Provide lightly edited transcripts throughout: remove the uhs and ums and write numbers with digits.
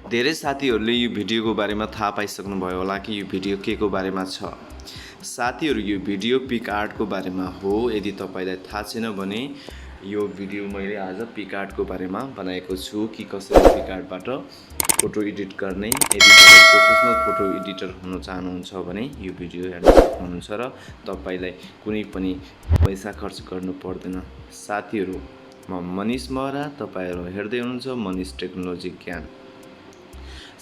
धेरै साथीहरूले यो भिडियोको बारेमा थाहा पाइसक्नुभयो होला कि यो भिडियो के को बारेमा छ। साथीहरू यो भिडियो पिक आर्टको बारेमा हो। यदि तपाईँलाई थाहा छैन भने यो भिडियो मैले आज पिक आर्टको बारेमा बनाएको छु कि कसरी पिक आर्टबाट फोटो एडिट गर्ने। यदि तपाईँ प्रोफेसनल फोटो एडिटर हुन चाहनुहुन्छ भने यो भिडियो हेर्न सक्नुहुन्छ र तपाईँलाई कुनै पनि पैसा खर्च गर्नु पर्दैन। साथीहरू, म मनिष महरा, तपाईँहरू हेर्दै हुनुहुन्छ मनिष टेक्नोलोजी ज्ञान।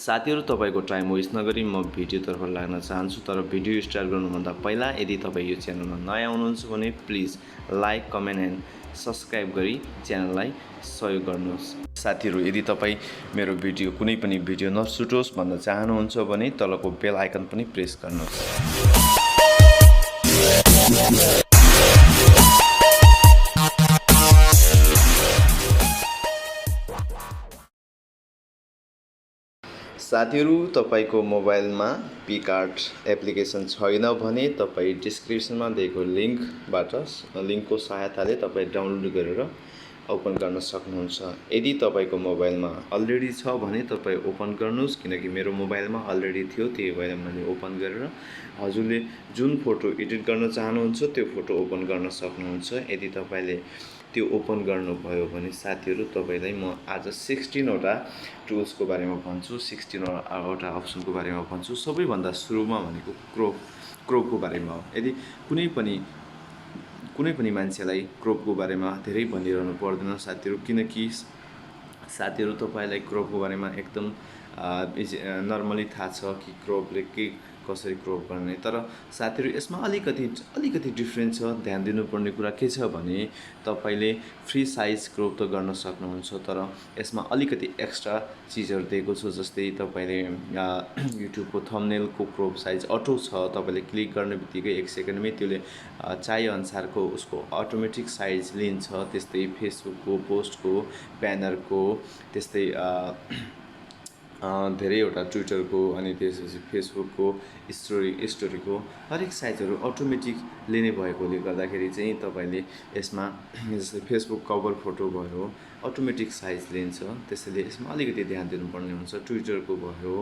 साथीहरू, तपाईँको टाइम वेस्ट नगरी म भिडियोतर्फ लाग्न चाहन्छु। तर भिडियो स्टार्ट गर्नुभन्दा पहिला यदि तपाईँ यो च्यानलमा नयाँ हुनुहुन्छ भने please like, comment and subscribe गरी च्यानललाई सहयोग गर्नुहोस्। साथीहरू, यदि तपाईँ मेरो भिडियो कुनै पनि भिडियो नछुटोस् भन्न चाहनुहुन्छ भने तलको बेल आइकन पनि प्रेस गर्नुहोस्। साथीहरू, तपाईँको मोबाइलमा पिक आर्ट एप्लिकेसन छैन भने तपाईँ डिस्क्रिप्सनमा दिएको लिङ्कको सहायताले तपाईँ डाउनलोड गरेर ओपन गर्न सक्नुहुन्छ। यदि तपाईँको मोबाइलमा अलरेडी छ भने तपाईँ ओपन गर्नुहोस्, किनकि मेरो मोबाइलमा अलरेडी थियो, त्यही भएर मैले ओपन गरेर हजुरले जुन फोटो एडिट गर्न चाहनुहुन्छ त्यो फोटो ओपन गर्न सक्नुहुन्छ। यदि तपाईँले त्यो ओपन गर्नुभयो भने साथीहरू, तपाईँलाई म आज 16वटा टुल्सको बारेमा भन्छु, 16वटा अप्सनको बारेमा भन्छु। सबैभन्दा सुरुमा भनेको क्रोपको बारेमा हो। यदि कुनै पनि मान्छेलाई क्रोपको बारेमा धेरै भनिरहनु पर्दैन साथीहरू, किनकि साथीहरू तपाईँलाई क्रोपको बारेमा एकदम नर्मली थाहा छ कि क्रोपले कसरी क्रोप गर्ने। तर साथीहरू, यसमा अलिकति डिफ्रेन्स छ। ध्यान दिनुपर्ने कुरा के छ भने तपाईँले फ्री साइज क्रोप त गर्न सक्नुहुन्छ, तर यसमा अलिकति एक्स्ट्रा चिजहरू दिएको छु। जस्तै तपाईँले युट्युबको थम्बनेलको क्रोप साइज अटो छ, तपाईँले क्लिक गर्ने बित्तिकै 1 सेकेन्डमै त्यसले चाहिएअनुसारको उसको अटोमेटिक साइज लिन्छ। त्यस्तै फेसबुकको पोस्टको, ब्यानरको, त्यस्तै धेरैवटा ट्विटरको, अनि त्यसपछि फेसबुकको स्टोरीको हरेक साइजहरू अटोमेटिक लिने भएकोले गर्दाखेरि चाहिँ तपाईँले यसमा जस्तै फेसबुक कभर फोटो भयो अटोमेटिक साइज लिन्छ। त्यसैले यसमा अलिकति ध्यान दिनुपर्ने हुन्छ। ट्विटरको भयो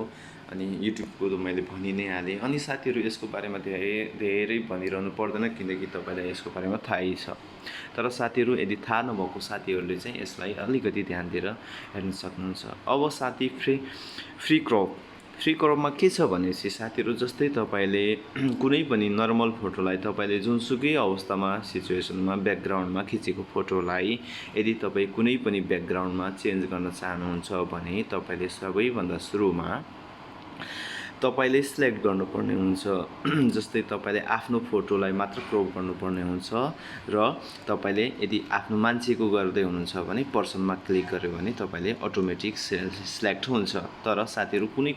अनि युट्युबको त मैले भनि नै हालेँ। अनि साथीहरू, यसको बारेमा धेरै भनिरहनु पर्दैन, किनकि तपाईँलाई यसको बारेमा थाहै छ। तर साथीहरू, यदि थाहा नभएको साथीहरूले चाहिँ यसलाई अलिकति ध्यान दिएर हेर्न सक्नुहुन्छ। अब साथी, फ्री क्रोपमा के छ भनेपछि साथीहरू, जस्तै तपाईँले कुनै पनि नर्मल फोटोलाई तपाईँले जुनसुकै अवस्थामा सिचुएसनमा ब्याकग्राउन्डमा खिचेको फोटोलाई यदि तपाईँ कुनै पनि ब्याकग्राउन्डमा चेन्ज गर्न चाहनुहुन्छ भने तपाईँले सबैभन्दा सुरुमा तपाईँले सिलेक्ट गर्नुपर्ने हुन्छ। जस्तै तपाईँले आफ्नो फोटोलाई मात्र क्रोप गर्नुपर्ने हुन्छ र तपाईँले यदि आफ्नो मान्छेको गर्दै हुनुहुन्छ भने पर्सनमा क्लिक गर्यो भने तपाईँले अटोमेटिक सिलेक्ट हुन्छ। तर साथीहरू, कुनै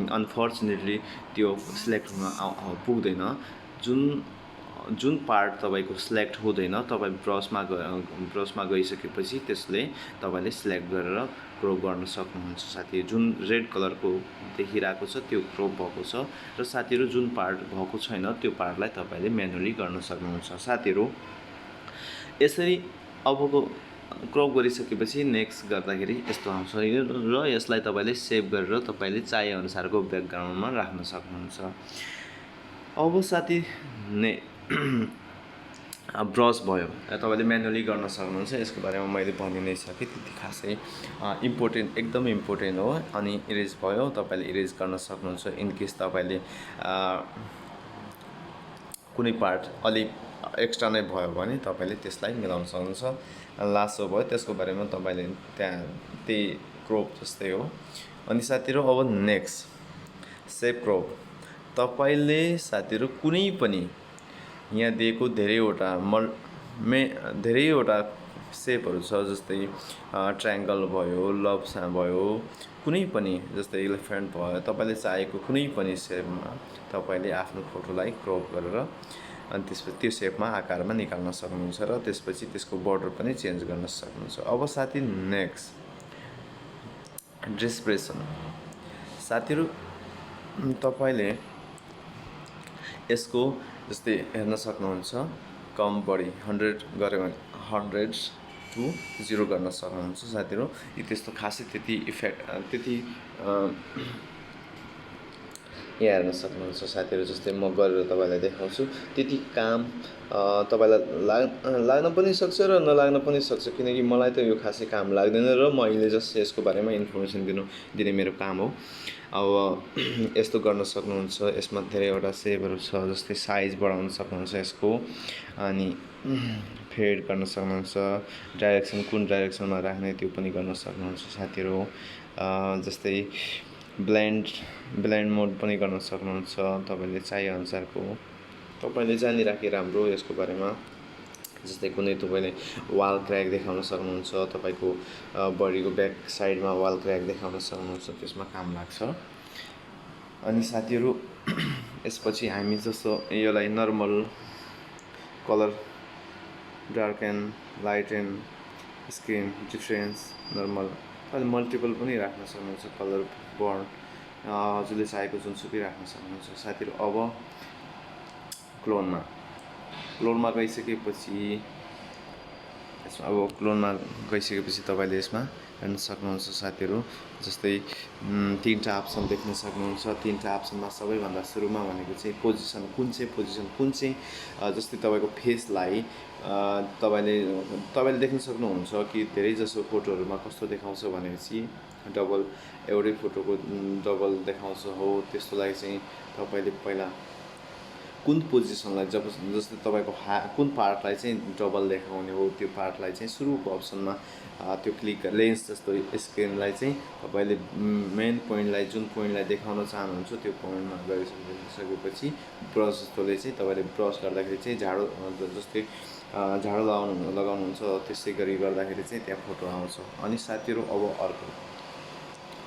अनफर्चुनेटली त्यो सिलेक्ट हुन पुग्दैन। जुन पार्ट तपाईँको सिलेक्ट हुँदैन, तपाईँ ब्रसमा गइसकेपछि त्यसले तपाईँले सिलेक्ट गरेर क्रोप गर्न सक्नुहुन्छ। साथी, जुन रेड कलरको देखिरहेको छ त्यो क्रोप भएको छ, र साथीहरू जुन पार्ट भएको छैन त्यो पार्टलाई तपाईँले म्यानुअली गर्न सक्नुहुन्छ। साथीहरू, यसरी अबको क्रोप गरिसकेपछि नेक्स्ट गर्दाखेरि यस्तो आउँछ र यसलाई तपाईँले सेभ गरेर तपाईँले चाहिएअनुसारको ब्याकग्राउन्डमा राख्न सक्नुहुन्छ। अब साथी, ब्रस भयो, तपाईँले म्यानुअली गर्न सक्नुहुन्छ। यसको बारेमा मैले भनि नै सकेँ, त्यति खासै एकदम इम्पोर्टेन्ट हो। अनि इरेज भयो, तपाईँले इरेज गर्न सक्नुहुन्छ। इनकेस तपाईँले कुनै पार्ट अलिक एक्स्ट्रा नै भयो भने तपाईँले त्यसलाई मिलाउन सक्नुहुन्छ। लासो भयो, त्यसको बारेमा तपाईँले त्यही क्रोप जस्तै हो। अनि साथीहरू, अब नेक्स्ट सेभ क्रोप। तपाईँले साथीहरू कुनै पनि यहाँ दिएको धेरैवटा सेपहरू छ, जस्तै ट्रायङ्गल भयो, लभ भयो, कुनै पनि जस्तै इलेफेन्ट भयो। तपाईँले चाहेको कुनै पनि सेपमा तपाईँले आफ्नो फोटोलाई क्रोप गरेर अनि त्यसपछि त्यो सेपमा आकारमा निकाल्न सक्नुहुन्छ र त्यसपछि त्यसको बोर्डर पनि चेन्ज गर्न सक्नुहुन्छ। अब साथी, नेक्स्ट डिस्प्रेसन। साथीहरू, तपाईँले यसको जस्तै हेर्न सक्नुहुन्छ, कम बढी 100 गऱ्यो भने 100 टु 0 गर्न सक्नुहुन्छ साथीहरू। त्यस्तो खासै त्यति त्यति यहाँ हेर्न सक्नुहुन्छ साथीहरू। जस्तै म गरेर तपाईँलाई देखाउँछु, त्यति काम तपाईँलाई लाग्न पनि सक्छ र नलाग्न पनि सक्छ, किनकि मलाई त यो खासै काम लाग्दैन र म अहिले जस्ट यसको बारेमा इन्फर्मेसन दिने मेरो काम हो। अब यस्तो गर्न सक्नुहुन्छ। यसमा धेरैवटा सेपहरू छ, जस्तै साइज बढाउन सक्नुहुन्छ यसको, अनि फेड गर्न सक्नुहुन्छ, डाइरेक्सन कुन डाइरेक्सनमा राख्ने त्यो पनि गर्न सक्नुहुन्छ साथीहरू। जस्तै ब्लेन्ड मोड पनि गर्न सक्नुहुन्छ तपाईँले चाहिएअनुसारको। तपाईँले जानिराखे राम्रो यसको बारेमा। जस्तै कुनै तपाईँले वाल क्र्याक देखाउन सक्नुहुन्छ, तपाईँको बडीको ब्याक साइडमा वाल क्र्याक देखाउन सक्नुहुन्छ, त्यसमा काम लाग्छ। अनि साथीहरू यसपछि हामी जस्तो यसलाई normal colour, dark and light and screen difference, normal अनि मल्टिपल पनि राख्न सक्नुहुन्छ, कलर बर्न हजुरले चाहेको जुनसुकै राख्न सक्नुहुन्छ साथीहरू। अब क्लोनमा गइसकेपछि तपाईँले यसमा हेर्न सक्नुहुन्छ साथीहरू। जस्तै 3टा अप्सन देख्न सक्नुहुन्छ। 3टा अप्सनमा सबैभन्दा सुरुमा भनेको चाहिँ पोजिसन, कुन चाहिँ जस्तै तपाईँको फेसलाई तपाईँले देख्न सक्नुहुन्छ कि धेरै जसो फोटोहरूमा कस्तो देखाउँछ भनेपछि एउटै फोटोको डबल देखाउँछ हो। त्यस्तोलाई चाहिँ तपाईँले पहिला कुन पोजिसनलाई जस्तै तपाईँको कुन पार्टलाई चाहिँ डबल देखाउने हो, त्यो पार्टलाई चाहिँ सुरुको अप्सनमा त्यो क्लिक लेन्स जस्तो स्क्रिनलाई चाहिँ तपाईँले मेन पोइन्टलाई, जुन पोइन्टलाई देखाउन चाहनुहुन्छ त्यो पोइन्टमा गइसकेपछि ब्रस जस्तोले चाहिँ तपाईँले ब्रस गर्दाखेरि चाहिँ जस्तै झाडु लगाउनुहुन्छ, त्यसै गरी गर्दाखेरि चाहिँ त्यहाँ फोटो आउँछ। अनि साथीहरू अब अर्को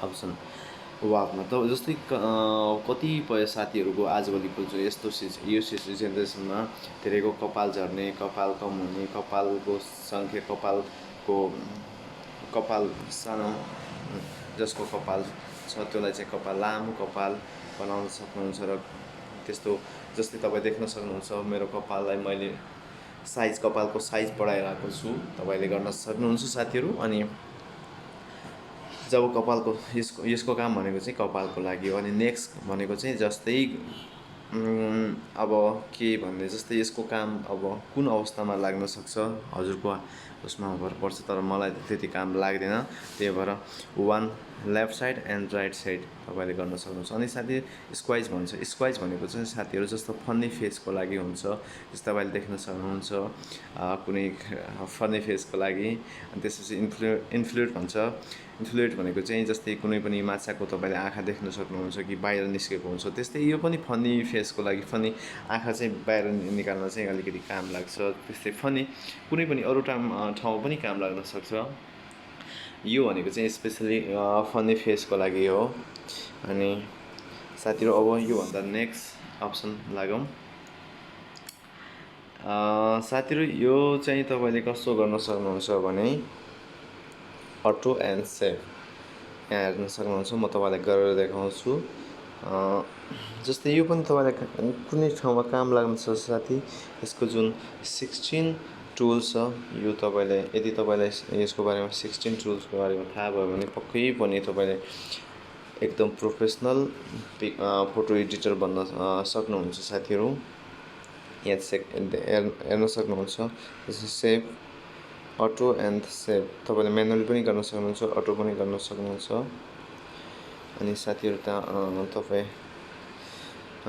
अप्सन वालमा त जस्तै कतिपय साथीहरूको आजभोलिको जो यस्तो यो जेनेरेसनमा धेरैको कपाल झर्ने, कपाल कम हुने, कपालको सङ्ख्या, कपाल सानो, जसको कपाल छ त्यसलाई चाहिँ लामो कपाल बनाउन सक्नुहुन्छ। र त्यस्तो जस्तै तपाईँ देख्न सक्नुहुन्छ मेरो कपाललाई मैले कपालको साइज बढाइरहेको छु, तपाईँले गर्न सक्नुहुन्छ साथीहरू। अनि जब कपालको यसको काम भनेको चाहिँ कपालको लागि हो। अनि नेक्स्ट भनेको चाहिँ जस्तै अब के भन्ने, जस्तै यसको काम अब कुन अवस्थामा लाग्न सक्छ हजुरको उसमा भर पर्छ, तर मलाई त्यति काम लाग्दैन। त्यही भएर one left side and right side तपाईँले गर्न सक्नुहुन्छ। अनि साथी स्क्वाइज भनेको चाहिँ साथीहरू जस्तो फन्नी फेसको लागि हुन्छ, जस्तो तपाईँले देख्न सक्नुहुन्छ कुनै फन्नी फेसको लागि। अनि त्यसपछि इन्फ्लुएट भनेको चाहिँ जस्तै कुनै पनि माछाको तपाईँले आँखा देख्न सक्नुहुन्छ कि बाहिर निस्केको हुन्छ, त्यस्तै यो पनि फन्नी फेसको लागि, फन्नी आँखा चाहिँ बाहिर निकाल्न चाहिँ अलिकति काम लाग्छ। त्यस्तै फन्नी कुनै पनि अरू ठाउँ पनि काम लाग्न सक्छ। यो भनेको चाहिँ स्पेसली फन्नी फेसको लागि हो। अनि साथीहरू अब योभन्दा नेक्स्ट अप्सन लागौँ। साथीहरू यो चाहिँ तपाईँले कस्तो गर्न सक्नुहुन्छ भने अटो एन्ड सेभ, यहाँ हेर्न सक्नुहुन्छ। म तपाईँलाई गरेर देखाउँछु। जस्तै यो पनि तपाईँलाई कुनै ठाउँमा काम लाग्न सक्छ साथी। यसको जुन 16 टुल्स छ, यो तपाईँले यदि तपाईँलाई यसको बारेमा 16 टुल्सको बारेमा थाहा भयो भने पक्कै पनि तपाईँले एकदम प्रोफेसनल फोटो एडिटर बन्न सक्नुहुन्छ साथीहरू। यहाँ हेर्न सक्नुहुन्छ जस्तै सेभ, अटो एन्ड सेभ, तपाईँले म्यानुअली पनि गर्न सक्नुहुन्छ, अटो पनि गर्न सक्नुहुन्छ। अनि साथीहरू तपाईँ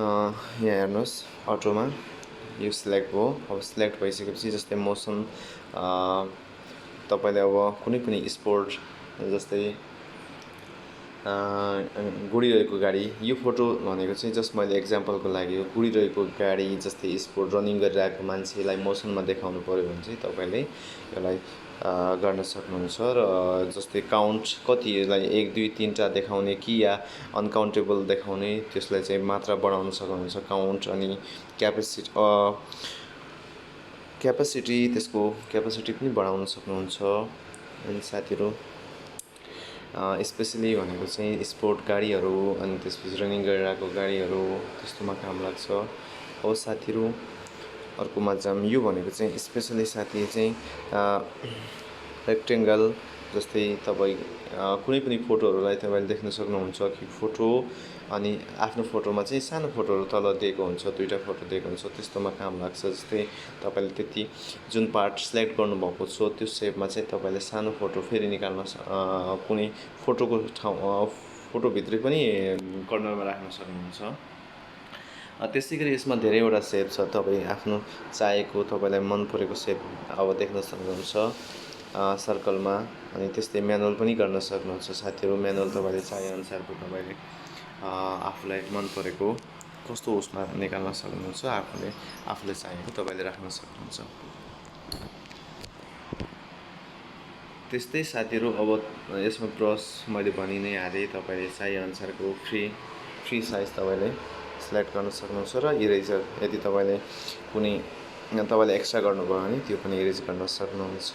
यहाँ हेर्नुहोस्, अटोमा यो सिलेक्ट भयो। अब सिलेक्ट भइसकेपछि जस्तै मोसन तपाईँले अब कुनै पनि स्पोर्ट, जस्तै गुडिरहेको गाडी, यो फोटो भनेको चाहिँ जस्ट मैले एक्जाम्पलको लागि हो। गुडिरहेको गाडी जस्तै स्पोर्ट रनिङ गरिरहेको मान्छेलाई मोसनमा देखाउनु पऱ्यो भने चाहिँ तपाईँले यसलाई गर्न सक्नुहुन्छ। र जस्तै काउन्ट कति, यसलाई 1 2 3टा देखाउने कि या अनकाउन्टेबल देखाउने, त्यसलाई चाहिँ मात्रा बढाउन सक्नुहुन्छ, काउन्ट। अनि त्यसको क्यापेसिटी पनि बढाउन सक्नुहुन्छ। अनि साथीहरू स्पेसली भनेको चाहिँ स्पोर्ट गाडीहरू, अनि त्यसपछि रनिङ गरिरहेको गाडीहरू, त्यस्तोमा काम लाग्छ। अब साथीहरू अर्कोमा जाऊँ। यो भनेको चाहिँ स्पेसली साथी चाहिँ रेक्टेङ्गल जस्तै तपाईँ कुनै पनि फोटोहरूलाई तपाईँले देख्न सक्नुहुन्छ कि फोटो अनि आफ्नो फोटोमा चाहिँ सानो फोटोहरू तल दिएको हुन्छ, दुईवटा फोटो दिएको हुन्छ, त्यस्तोमा काम लाग्छ। जस्तै तपाईँले त्यति जुन पार्ट सिलेक्ट गर्नुभएको छ त्यो सेपमा चाहिँ तपाईँले सानो फोटो फेरि निकाल्न कुनै फोटोको ठाउँ फोटोभित्रै पनि कर्नरमा राख्न सक्नुहुन्छ। त्यसै गरी यसमा धेरैवटा सेप छ, तपाईँ आफ्नो चाहेको तपाईँलाई मन परेको सेप अब देख्न सक्नुहुन्छ सर्कलमा। अनि त्यस्तै म्यानुअल पनि गर्न सक्नुहुन्छ साथीहरू। म्यानुअल तपाईँले चाहेअनुसारको तपाईँले आफूलाई मन परेको कस्तो उसमा निकाल्न सक्नुहुन्छ, आफूले चाहेको तपाईँले राख्न सक्नुहुन्छ। त्यस्तै साथीहरू अब यसमा ब्रस मैले भनि नै हालेँ, तपाईँले चाहेअनुसारको फ्री साइज तपाईँले सिलेक्ट गर्न सक्नुहुन्छ। र इरेजर यदि तपाईँले कुनै तपाईँले एक्स्ट्रा गर्नुभयो भने त्यो पनि इरेज गर्न सक्नुहुन्छ।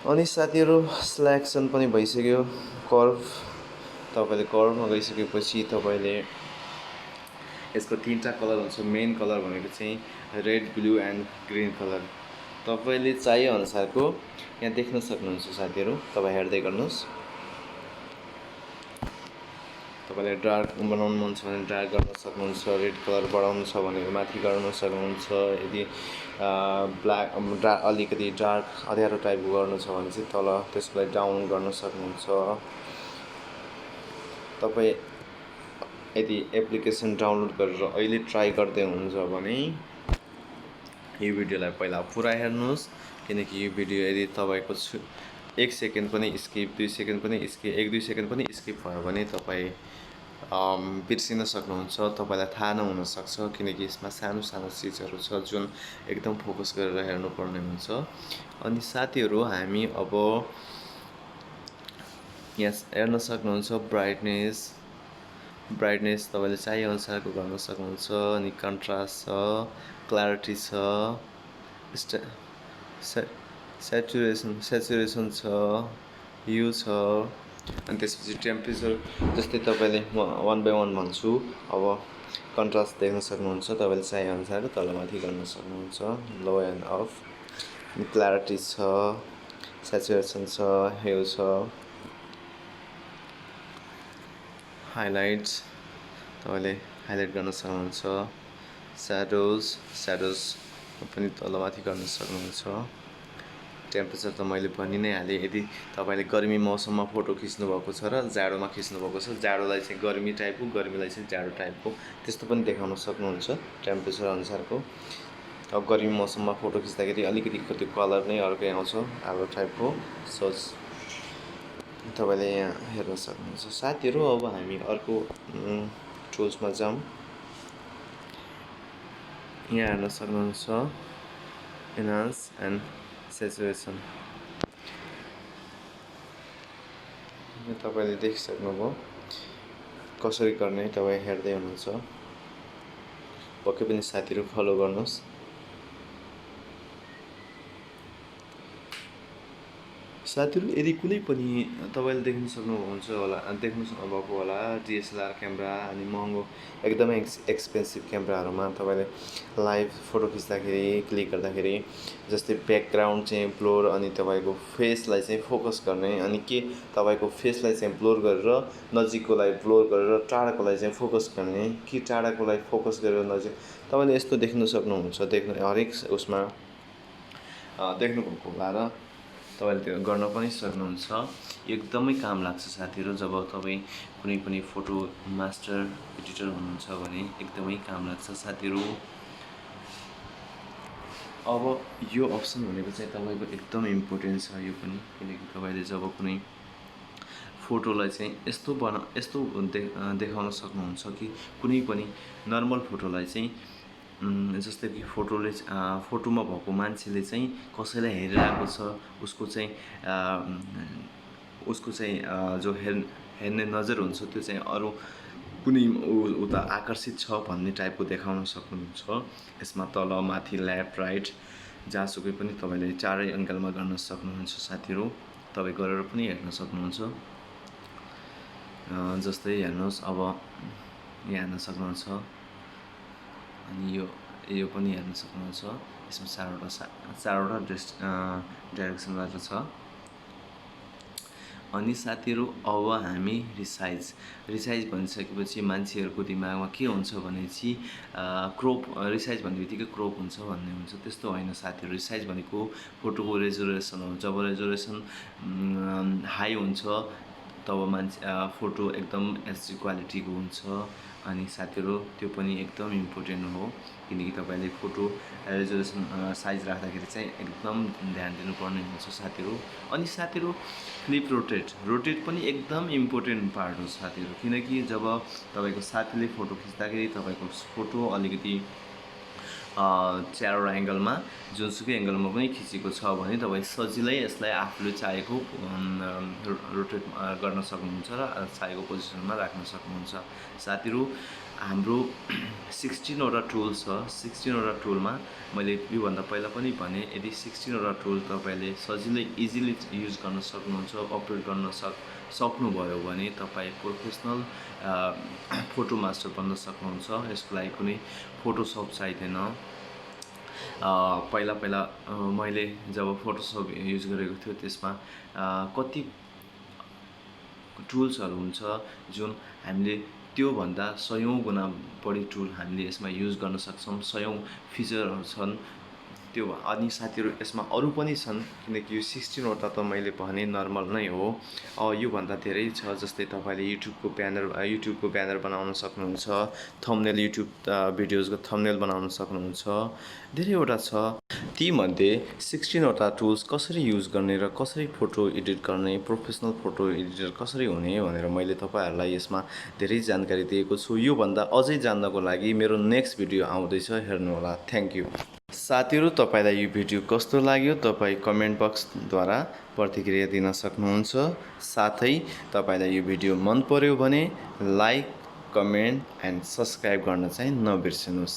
अनि साथीहरू सिलेक्सन पनि भइसक्यो। तपाईँले कर्भमा गइसकेपछि तपाईँले यसको 3टा कलर हुन्छ। मेन कलर भनेको चाहिँ red, blue and green colour. तपाईँले चाहेअनुसारको यहाँ देख्न सक्नुहुन्छ साथीहरू, तपाईँ हेर्दै गर्नुहोस्। तपाईँलाई डार्क बनाउनु मन छ भने डार्क गर्न सक्नुहुन्छ, रेड कलर बढाउनु छ भने माथि गर्न सक्नुहुन्छ, यदि अलिकति डार्क अँध्यारो टाइपको गर्नु छ भने चाहिँ तल त्यसलाई डाउन गर्न सक्नुहुन्छ। तपाईँ यदि एप्लिकेसन डाउनलोड गरेर अहिले ट्राई गर्दै हुनुहुन्छ भने यो भिडियोलाई पहिला पुरा हेर्नुहोस्, किनकि यो भिडियो यदि तपाईँको 1 सेकेन्ड पनि स्किप, 2 सेकेन्ड पनि स्किप, 1-2 सेकेन्ड पनि स्किप भयो भने तपाईँ बिर्सिन सक्नुहुन्छ, तपाईँलाई थाहा नहुनसक्छ। किनकि यसमा सानो सानो चिजहरू छ जुन एकदम फोकस गरेर हेर्नुपर्ने हुन्छ। अनि साथीहरू हामी अब यहाँ हेर्न सक्नुहुन्छ ब्राइटनेस तपाईँले चाहेअनुसारको गर्न सक्नुहुन्छ। अनि कन्ट्रास्ट छ, क्ल्यारिटी छ, सेचुरेसन छ, ह्यू छ। अनि त्यसपछि टेम्परेचर जस्तै तपाईँले 1 by 1 भन्छु। अब कन्ट्रास्ट देख्न सक्नुहुन्छ, तपाईँले चाहेअनुसार तलमाथि गर्न सक्नुहुन्छ, लो एन्ड अफ। क्ल्यारिटी छ, सेचुरेसन छ, ह्यू छ, हाइलाइट्स तपाईँले हाइलाइट गर्न सक्नुहुन्छ, स्याडोज पनि तलमाथि गर्न सक्नुहुन्छ। टेम्परेचर त मैले भनि नै हालेँ। यदि तपाईँले गर्मी मौसममा फोटो खिच्नुभएको छ र जाडोमा खिच्नुभएको छ, जाडोलाई चाहिँ गर्मी टाइपको, गर्मीलाई चाहिँ जाडो टाइपको, त्यस्तो पनि देखाउन सक्नुहुन्छ टेम्परेचर अनुसारको। अब गर्मी मौसममा फोटो खिच्दाखेरि अलिकति त्यो कलर नै अर्कै आउँछ, आलो टाइपको। तपाईँले यहाँ हेर्न सक्नुहुन्छ साथीहरू। अब हामी अर्को टुल्समा जाउँ। यहाँ हेर्न सक्नुहुन्छ एनहान्स एन्ड सेचुरेसन। तपाईँले देखिसक्नुभयो कसरी गर्ने, तपाईँ हेर्दै हुनुहुन्छ। पक्कै पनि साथीहरू फलो गर्नुहोस्। साथीहरू यदि कुनै पनि तपाईँले देख्नु सक्नुभएको होला DSLR क्यामेरा अनि महँगो एकदमै एक्सपेन्सिभ क्यामेराहरूमा तपाईँले लाइभ फोटो खिच्दाखेरि क्लिक गर्दाखेरि जस्तै ब्याकग्राउन्ड चाहिँ ब्लोर अनि तपाईँको फेसलाई चाहिँ फोकस गर्ने, अनि तपाईँको फेसलाई चाहिँ ब्लोर गरेर नजिककोलाई ब्लोर गरेर टाढाकोलाई चाहिँ फोकस गर्ने, कि टाढाकोलाई फोकस गरेर नजिक, तपाईँले यस्तो देख्न सक्नुहुन्छ। हरेक उसमा देख्नुभएको होला र तपाईँले त्यो गर्न पनि सक्नुहुन्छ। एकदमै काम लाग्छ साथीहरू। जब तपाईँ कुनै पनि फोटो मास्टर एडिटर हुनुहुन्छ भने एकदमै काम लाग्छ साथीहरू। अब यो अप्सन भनेको चाहिँ तपाईँको एकदम इम्पोर्टेन्ट छ यो पनि, किनकि तपाईँले जब कुनै फोटोलाई चाहिँ यस्तो देखाउन सक्नुहुन्छ कि कुनै पनि नर्मल फोटोलाई चाहिँ जस्तै कि फोटोमा भएको मान्छेले चाहिँ कसैलाई हेरिरहेको छ, उसको चाहिँ जो हेर्ने नजर हुन्छ त्यो चाहिँ अरू कुनै उता आकर्षित छ भन्ने टाइपको देखाउन सक्नुहुन्छ। यसमा तल माथि लेफ्ट राइट जहाँसुकै पनि तपाईँले चारै एङ्गलमा गर्न सक्नुहुन्छ साथीहरू। तपाईँ गरेर पनि हेर्न सक्नुहुन्छ। जस्तै हेर्नुहोस्, अब यहाँ हेर्न सक्नुहुन्छ, अनि यो पनि हेर्न सक्नुहुन्छ। यसमा चारवटा डाइरेक्सनबाट छ। अनि साथीहरू अब हामी रिसाइज भनिसकेपछि मान्छेहरूको दिमागमा के हुन्छ भनेपछि क्रोप रिसाइज भन्ने बित्तिकै क्रोप हुन्छ भन्ने हुन्छ, त्यस्तो होइन साथीहरू। रिसाइज भनेको फोटोको रेजोल्युसन हो। जब रेजोल्युसन हाई हुन्छ तब फोटो एकदम एचडी क्वालिटीको हुन्छ। अनि साथीहरू त्यो पनि एकदम इम्पोर्टेन्ट हो, किनकि तपाईँले फोटो रेजोल्युसन साइज राख्दाखेरि चाहिँ एकदम ध्यान दिनुपर्ने हुन्छ साथीहरू। अनि साथीहरू फ्लिप रोटेट पनि एकदम इम्पोर्टेन्ट पार्ट हो साथीहरू, किनकि जब तपाईँको साथीले फोटो खिच्दाखेरि तपाईँको फोटो अलिकति चारवटा एङ्गलमा जुनसुकै एङ्गलमा पनि खिचेको छ भने तपाईँ सजिलै यसलाई आफूले चाहेको रोटेट गर्न सक्नुहुन्छ र चाहेको पोजिसनमा राख्न सक्नुहुन्छ साथीहरू। हाम्रो 16वटा टुल छ। 16वटा टुलमा मैले योभन्दा पहिला पनि भने, यदि 16वटा टुल तपाईँले सजिलै इजिली युज गर्न सक्नुहुन्छ, अपलोड गर्न सक्नुभयो भने तपाईँ प्रोफेसनल फोटो मास्टर बन्न सक्नुहुन्छ। यसको लागि कुनै फोटोसप चाहिँदैन। पहिला मैले जब फोटोसप युज गरेको थियो त्यसमा कति टुल्सहरू हुन्छ जुन हामीले त्योभन्दा 100औं गुणा बढी टुल हामीले यसमा युज गर्न सक्छौँ। 100औं फिचरहरू छन् त्यो। अनि साथीहरू यसमा अरू पनि छन्, किनकि यो 16वटा त मैले भने नर्मल नै हो। योभन्दा धेरै छ, जस्तै तपाईँले युट्युबको ब्यानर बनाउन सक्नुहुन्छ, थम्बनेल युट्युब भिडियोजको थम्बनेल बनाउन सक्नुहुन्छ, धेरैवटा छ। तीमध्ये 16वटा टुल्स कसरी युज गर्ने र कसरी फोटो एडिट गर्ने, प्रोफेसनल फोटो एडिटर कसरी हुने भनेर मैले तपाईँहरूलाई यसमा धेरै जानकारी दिएको छु। योभन्दा अझै जान्नको लागि मेरो नेक्स्ट भिडियो आउँदैछ, हेर्नुहोला। थ्याङ्क यू साथीहरू। तपाईँलाई यो भिडियो कस्तो लाग्यो तपाईँ कमेन्ट बक्सद्वारा प्रतिक्रिया दिन सक्नुहुन्छ। साथै तपाईँलाई यो भिडियो मन पर्यो भने लाइक, कमेन्ट एन्ड सब्सक्राइब गर्न चाहिँ नबिर्सिनुहोस्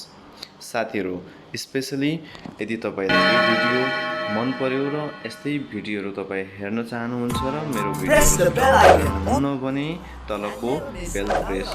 साथीहरू। स्पेसली यदि तपाईँलाई यो भिडियो मन पर्यो र यस्तै भिडियोहरू तपाईँ हेर्न चाहनुहुन्छ र मेरो भिडियो हुन भने तलको बेल प्रेस